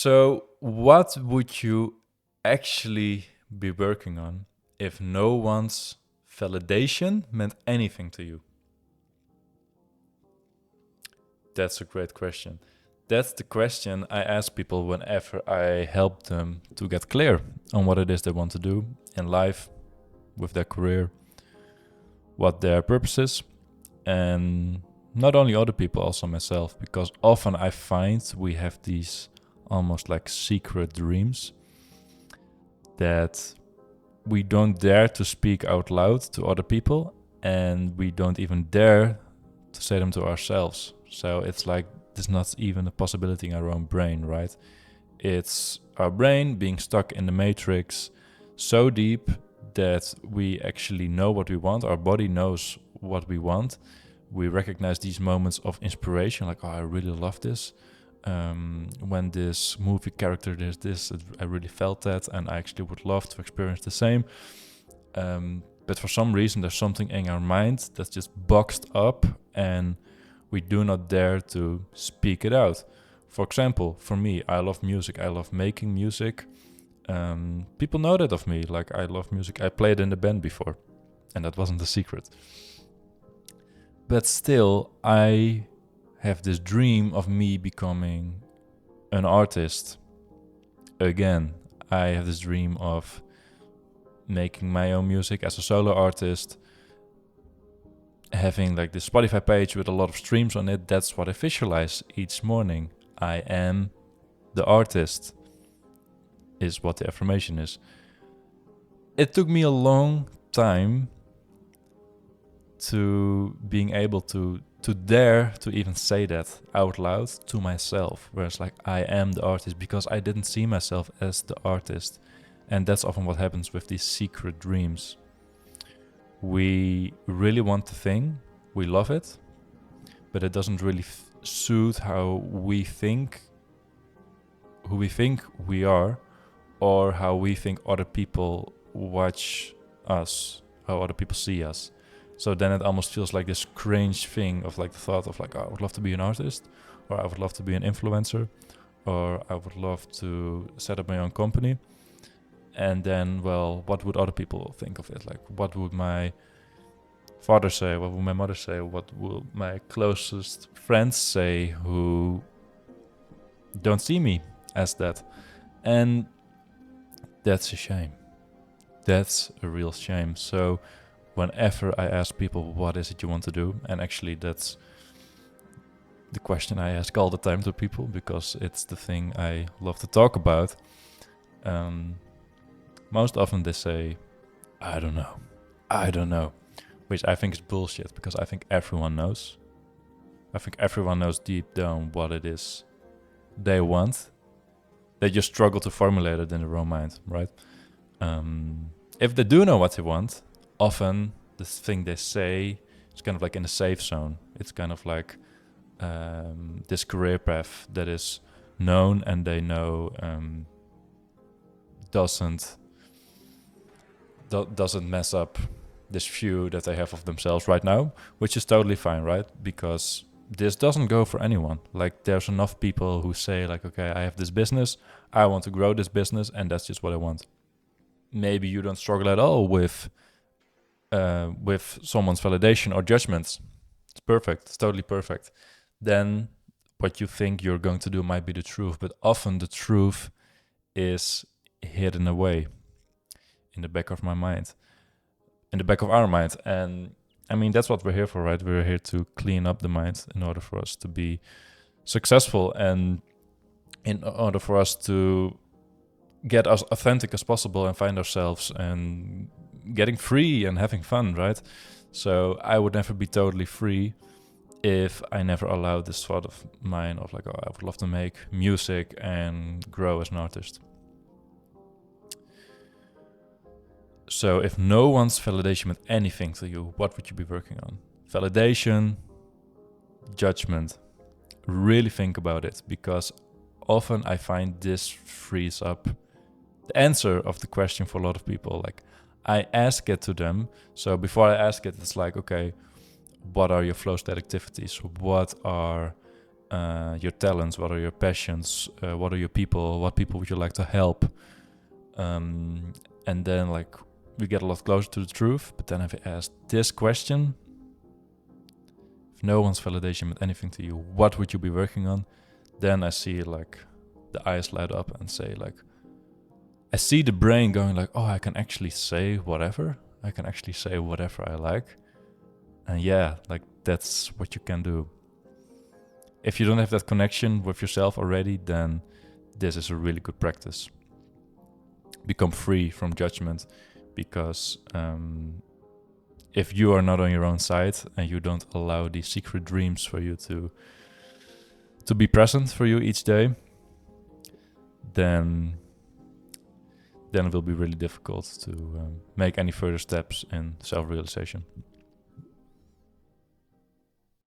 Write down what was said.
So, what would you actually be working on if no one's validation meant anything to you? That's a great question. That's the question I ask people whenever I help them to get clear on what it is they want to do in life, with their career, what their purpose is, and not only other people, also myself, because often I find we have these almost like secret dreams that we don't dare to speak out loud to other people, and we don't even dare to say them to ourselves. So it's like there's not even a possibility in our own brain, right? It's our brain being stuck in the matrix so deep that we actually know what we want. Our body knows what we want. We recognize these moments of inspiration, like, oh, I really love this. When this movie character did this, I really felt that, and I actually would love to experience the same. But for some reason, there's something in our mind that's just boxed up, and we do not dare to speak it out. For example, for me, I love music. I love making music. People know that of me. Like, I love music. I played in the band before, and that wasn't a secret. But still, I have this dream of me becoming an artist. Again, I have this dream of making my own music as a solo artist, having like this Spotify page with a lot of streams on it. That's what I visualize each morning. I am the artist, is what the affirmation is. It took me a long time to being able to dare to even say that out loud to myself, where it's like, I am the artist, because I didn't see myself as the artist. And that's often what happens with these secret dreams. We really want the thing, we love it, but it doesn't really suit how we think, who we think we are, or how we think other people watch us, how other people see us. So then it almost feels like this cringe thing of like the thought of like, oh, I would love to be an artist, or I would love to be an influencer, or I would love to set up my own company. And then, well, what would other people think of it? Like, what would my father say? What would my mother say? What will my closest friends say who don't see me as that? And that's a shame. That's a real shame. So whenever I ask people, what is it you want to do? And actually, that's the question I ask all the time to people, because it's the thing I love to talk about. Most often they say, I don't know, which I think is bullshit, because I think everyone knows. I think everyone knows deep down what it is they want. They just struggle to formulate it in their own mind, right? If they do know what they want, often the thing they say is kind of like in a safe zone. It's kind of like this career path that is known, and they know doesn't mess up this view that they have of themselves right now, which is totally fine, right? Because this doesn't go for anyone. Like, there's enough people who say like, okay, I have this business, I want to grow this business, and that's just what I want. Maybe you don't struggle at all with someone's validation or judgments. It's perfect. It's totally perfect. Then what you think you're going to do might be the truth, but often the truth is hidden away in the back of my mind, in the back of our mind. And I mean, that's what we're here for, right? We're here to clean up the mind in order for us to be successful, and in order for us to get as authentic as possible and find ourselves and getting free and having fun, right? So I would never be totally free if I never allowed this sort of mind of like, oh, I would love to make music and grow as an artist. So if no one's validation meant anything to you, what would you be working on? Validation, judgment. Really think about it, because often I find this frees up the answer of the question for a lot of people. Like, I ask it to them. So before I ask it, it's like, okay, what are your flow state activities? What are your talents, what are your passions, what are your people, what people would you like to help, and then like we get a lot closer to the truth. But then if I ask this question, if no one's validation meant anything to you, what would you be working on? Then I see like the eyes light up and say like, I see the brain going like, oh, I can actually say whatever. I can actually say whatever I like. And yeah, like that's what you can do. If you don't have that connection with yourself already, then this is a really good practice. Become free from judgment, because if you are not on your own side and you don't allow these secret dreams for you to be present for you each day, then it will be really difficult to make any further steps in self-realization.